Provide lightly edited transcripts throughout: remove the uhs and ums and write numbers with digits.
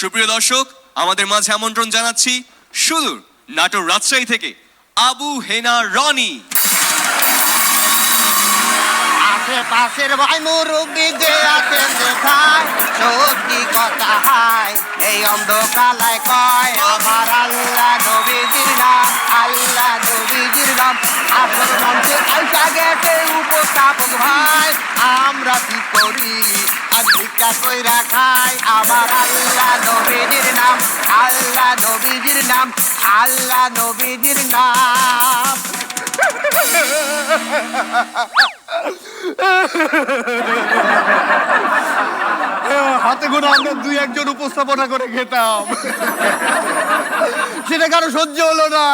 সুপ্রিয় দর্শক, আমাদের মাঝে আমন্ত্রণ জানাচ্ছি সুদূর নাটোর রাজশাহী থেকে আবু হেনা রনি। আশেপাশের ভাই মুরব্বী যে আছেন দেখায় সত্যি কথা হয়, এই অন্ধকালায় কয় আমার আল্লাহ নবীজির নাম, আল্লাহ নবীজির নাম। আসল মঞ্চে আইসা গেছে উপস্থাপক ভাই, আমরা কি করি আর ভিক্ষা কইরা খাই। আমার আল্লাহ নবীজির নাম, আল্লাহ নবীজির নাম, আল্লাহ নবীজির নাম। হাতে গোনা আমরা দুই একজন উপস্থাপনা করে খেতাম, সেটা কারো সহ্য হলো না।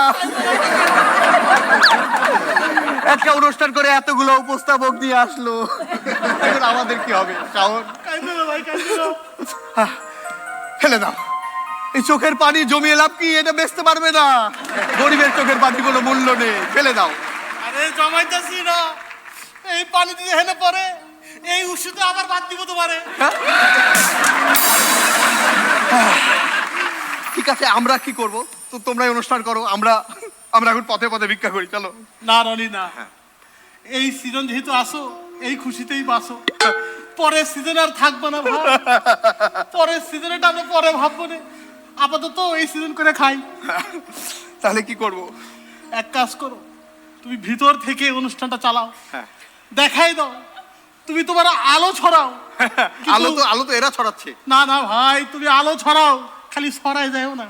একটা অনুষ্ঠান করে এতগুলো উপস্থাপক দিয়ে আসলো, এখন আমাদের কি হবে? শাওন, ফেলে দাও। এই চোখের পানি জমিয়ে লাভ কি? এটা বেচতে পারবে না। গরিবের চোখের পানি কোনো মূল্য নেই, ফেলে দাও। আরে জমাইতেছি না, এই পানি দিয়ে হেনে পরে এই উৎসতে আবার বাদ দিব তোমারে। ঠিক আছে, আমরা কি করব? তো তোমরাই অনুষ্ঠান করো, আমরা এখন পথে পথে ভিক্ষা করি। চলো। না রনি না, এই সিজন যেহেতু আসো এই খুশিতেই বাসো, পরের সিজন আর থাকবো না ভাই। পরের সিজনেটা আমরা পরে ভাববো না, আপাতত এই সিজন করে খাই। তাহলে কি করব? এক কাজ করো, তুমি ভিতর থেকে অনুষ্ঠানটা চালাও, দেখাই দাও, তুমি তোমার আলো ছড়াও। আলো তো এরা ছড়াচ্ছে। না না ভাই, তুমি আলো ছড়াও, খালি ছড়াই যাও না।